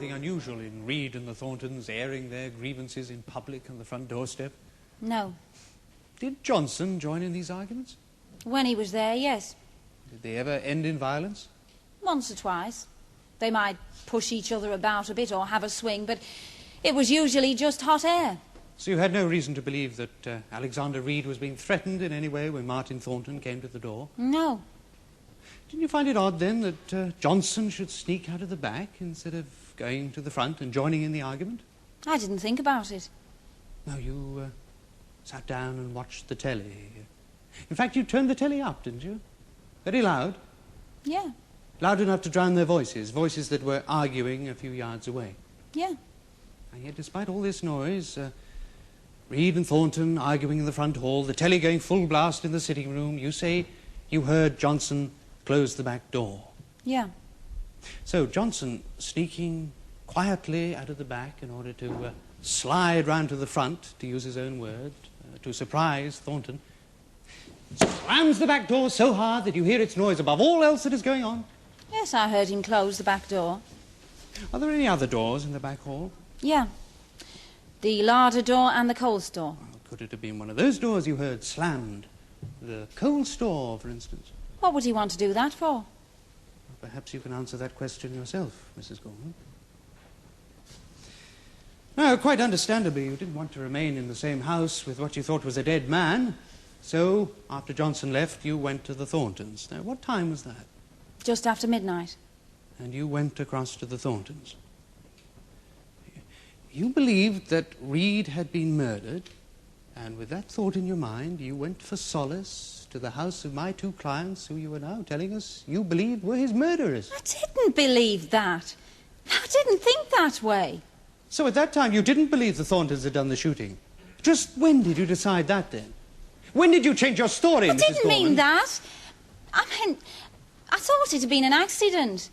nothing unusual in Reed and the Thorntons airing their grievances in public on the front doorstep? No. Did Johnson join in these arguments? When he was there, yes. Did they ever end in violence? Once or twice. They might push each other about a bit or have a swing, but it was usually just hot air. So you had no reason to believe that Alexander Reed was being threatened in any way when Martin Thornton came to the door? No. Didn't you find it odd, then, that Johnson should sneak out of the back instead of going to the front and joining in the argument? I didn't think about it. No, you sat down and watched the telly. In fact, you turned the telly up, didn't you? Very loud. Yeah. Loud enough to drown their voices, voices that were arguing a few yards away. Yeah. And yet, despite all this noise, Reed and Thornton arguing in the front hall, the telly going full blast in the sitting room, you say you heard Johnson close the back door. Yeah. So Johnson sneaking quietly out of the back in order to slide round to the front, to use his own word, to surprise Thornton, slams the back door so hard that you hear its noise above all else that is going on. Yes, I heard him close the back door. Are there any other doors in the back hall? Yeah. The larder door and the coal store. Well, could it have been one of those doors you heard slammed? The coal store, for instance? What would he want to do that for? Perhaps you can answer that question yourself, Mrs. Gorman. No, quite understandably, you didn't want to remain in the same house with what you thought was a dead man. So, after Johnson left, you went to the Thorntons. Now, what time was that? Just after midnight. And you went across to the Thorntons. You believed that Reed had been murdered, and with that thought in your mind, you went for solace to the house of my two clients who you are now telling us you believed were his murderers. I didn't believe that. I didn't think that way. So at that time you didn't believe the Thorntons had done the shooting? Just when did you decide that, then? When did you change your story, Mrs. Gorman? I didn't mean that. I thought it had been an accident.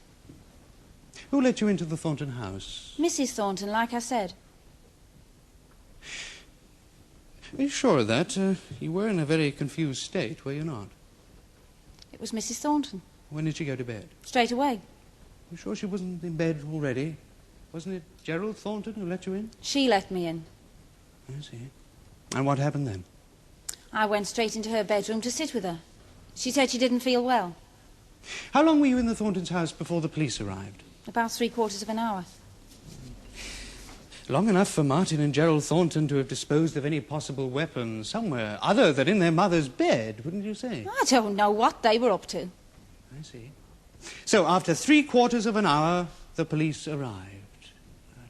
Who let you into the Thornton house? Mrs. Thornton, like I said. Are you sure of that? You were in a very confused state, were you not? It was Mrs. Thornton. When did she go to bed? Straight away. You sure she wasn't in bed already? Wasn't it Gerald Thornton who let you in? She let me in. I see. And what happened then? I went straight into her bedroom to sit with her. She said she didn't feel well. How long were you in the Thorntons' house before the police arrived? About 3/4 of an hour. Long enough for Martin and Gerald Thornton to have disposed of any possible weapon somewhere other than in their mother's bed, wouldn't you say? I don't know what they were up to. I see. So after 3/4 of an hour, the police arrived.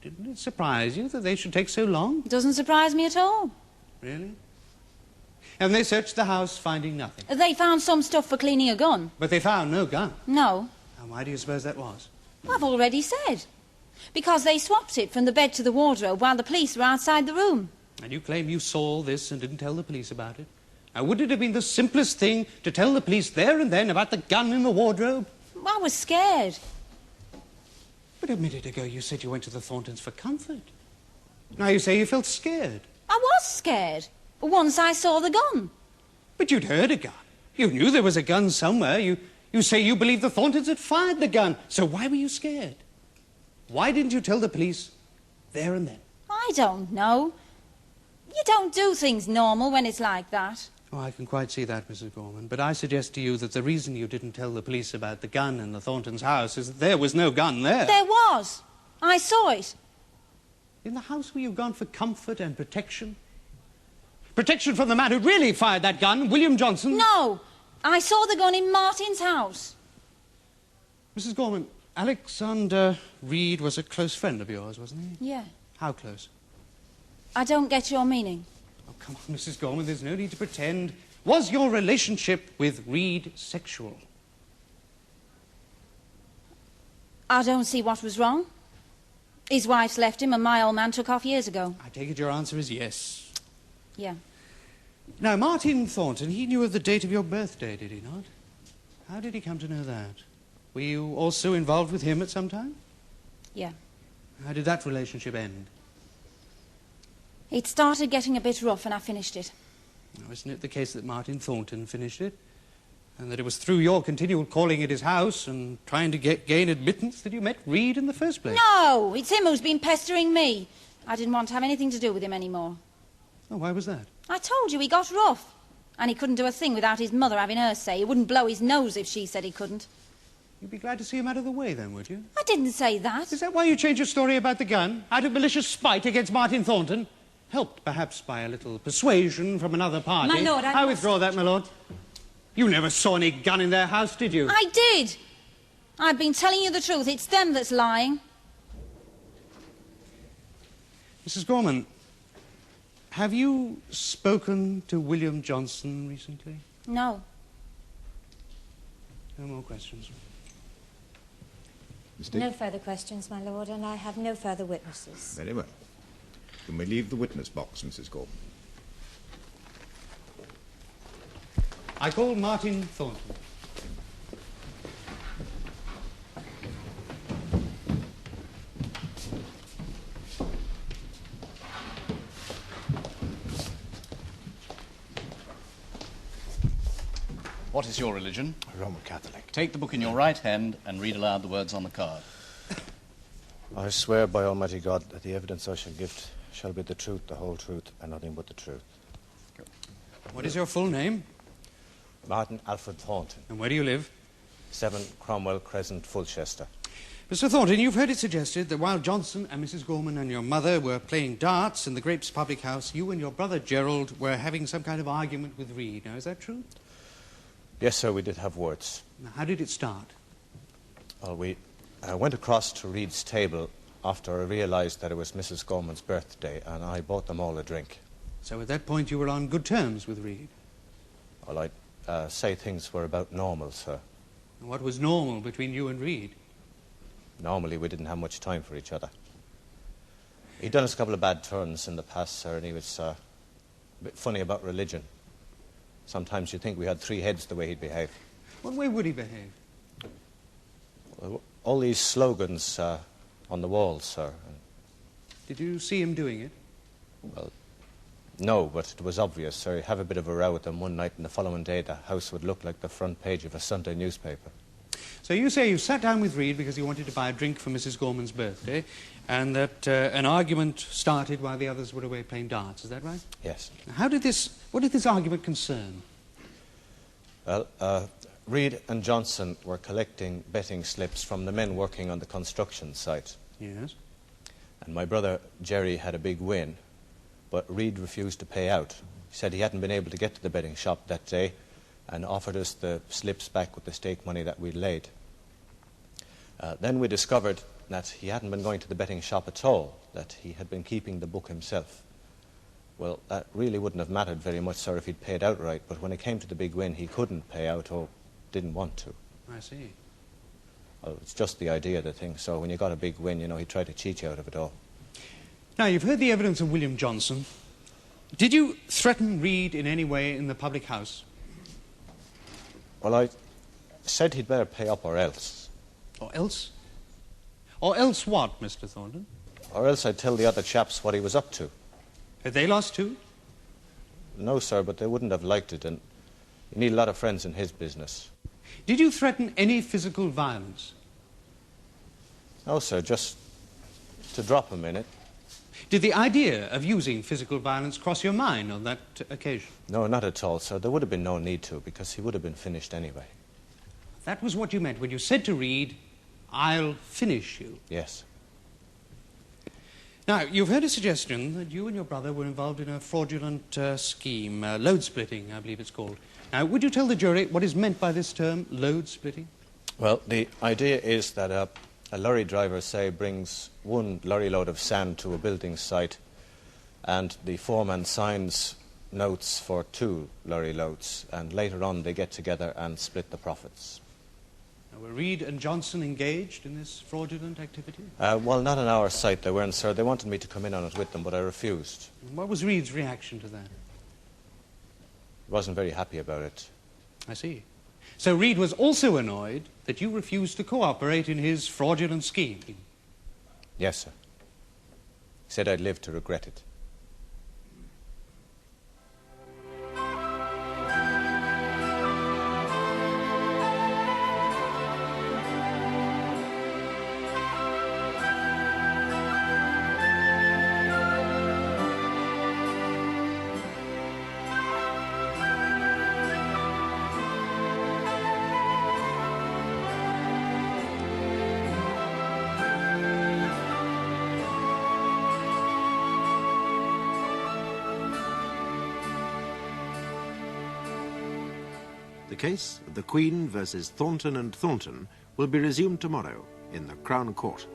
Didn't it surprise you that they should take so long? It doesn't surprise me at all. Really? And they searched the house, finding nothing. They found some stuff for cleaning a gun. But they found no gun. No. And why do you suppose that was? I've already said. Because they swapped it from the bed to the wardrobe while the police were outside the room. And you claim you saw all this and didn't tell the police about it? Now, would it have been the simplest thing to tell the police there and then about the gun in the wardrobe? I was scared. But a minute ago you said you went to the Thorntons for comfort. Now you say you felt scared. I was scared. Once I saw the gun. But you'd heard a gun. You knew there was a gun somewhere. You say you believed the Thorntons had fired the gun. So why were you scared? Why didn't you tell the police there and then? I don't know. You don't do things normal when it's like that. Oh, I can quite see that, Mrs. Gorman. But I suggest to you that the reason you didn't tell the police about the gun in the Thorntons' house is that there was no gun there. There was. I saw it. In the house where you've gone for comfort and protection? Protection from the man who really fired that gun, William Johnson? No. I saw the gun in Martin's house. Mrs. Gorman, Alexander Reed was a close friend of yours, wasn't he? Yeah. How close? I don't get your meaning. Oh, come on, Mrs. Gorman, there's no need to pretend. Was your relationship with Reed sexual? I don't see what was wrong. His wife's left him and my old man took off years ago. I take it your answer is yes. Yeah. Now, Martin Thornton, he knew of the date of your birthday, did he not? How did he come to know that? Were you also involved with him at some time? Yeah. How did that relationship end? It started getting a bit rough and I finished it. Now, isn't it the case that Martin Thornton finished it? And that it was through your continual calling at his house and trying to gain admittance that you met Reed in the first place. No, it's him who's been pestering me. I didn't want to have anything to do with him anymore. Oh, why was that? I told you he got rough. And he couldn't do a thing without his mother having her say. He wouldn't blow his nose if she said he couldn't. You'd be glad to see him out of the way, then, would you? I didn't say that. Is that why you changed your story about the gun? Out of malicious spite against Martin Thornton? Helped, perhaps, by a little persuasion from another party. My lord, I withdraw that, my lord. You never saw any gun in their house, did you? I did. I've been telling you the truth. It's them that's lying. Mrs. Gorman, have you spoken to William Johnson recently? No. No more questions. No further questions, my lord, and I have no further witnesses. Very well. Can we leave the witness box, Mrs. Gorman? I call Martin Thornton. What is your religion? Roman Catholic. Take the book in your right hand and read aloud the words on the card. I swear by Almighty God that the evidence I shall give shall be the truth, the whole truth, and nothing but the truth. What is your full name? Martin Alfred Thornton, And where do you live? 7 Cromwell Crescent, Fulchester. Mr. Thornton, you've heard it suggested that while Johnson and Mrs. Gorman and your mother were playing darts in the Grapes public house, you and your brother Gerald were having some kind of argument with Reed. Now, is that true? Yes, sir, we did have words. Now, how did it start? Well, we went across to Reed's table after I realised that it was Mrs. Gorman's birthday, and I bought them all a drink. So at that point you were on good terms with Reed? Well, I'd say things were about normal, sir. And what was normal between you and Reed? Normally, we didn't have much time for each other. He'd done us a couple of bad turns in the past, sir, and he was a bit funny about religion. Sometimes you'd think we had 3 heads the way he'd behave. What way would he behave? Well, all these slogans on the walls, sir. Did you see him doing it? Well, no, but it was obvious, sir. He'd have a bit of a row with them one night, and the following day the house would look like the front page of a Sunday newspaper. So you say you sat down with Reed because you wanted to buy a drink for Mrs. Gorman's birthday, and that an argument started while the others were away playing darts. Is that right? Yes. Now, what did this argument concern? Well, Reed and Johnson were collecting betting slips from the men working on the construction site. Yes. And my brother Jerry had a big win, but Reed refused to pay out. He said he hadn't been able to get to the betting shop that day and offered us the slips back with the stake money that we'd laid. Then we discovered that he hadn't been going to the betting shop at all, that he had been keeping the book himself. Well, that really wouldn't have mattered very much, sir, if he'd paid outright, but when it came to the big win, he couldn't pay out or didn't want to. I see. Well, it's just the idea of the thing, so when you got a big win, you know, he tried to cheat you out of it all. Now, you've heard the evidence of William Johnson. Did you threaten Reed in any way in the public house? Well, I said he'd better pay up or else. Or else? Or else what, Mr. Thornton? Or else I'd tell the other chaps what he was up to. Had they lost too? No, sir, but they wouldn't have liked it, and you need a lot of friends in his business. Did you threaten any physical violence? No, sir, just to drop him in it. Did the idea of using physical violence cross your mind on that occasion? No, not at all, sir. There would have been no need to, because he would have been finished anyway. That was what you meant when you said to Reed, "I'll finish you." Yes. Now, you've heard a suggestion that you and your brother were involved in a fraudulent scheme, load splitting, I believe it's called. Now, would you tell the jury what is meant by this term, load splitting? Well, the idea is that a lorry driver, say, brings 1 lorry load of sand to a building site, and the foreman signs notes for 2 lorry loads, and later on they get together and split the profits. Now, were Reed and Johnson engaged in this fraudulent activity? Well, not on our site, they weren't, sir. They wanted me to come in on it with them, but I refused. And what was Reed's reaction to that? He wasn't very happy about it. I see. So Reed was also annoyed that you refused to cooperate in his fraudulent scheme. Yes, sir. He said I'd live to regret it. The case of the Queen versus Thornton and Thornton will be resumed tomorrow in the Crown Court.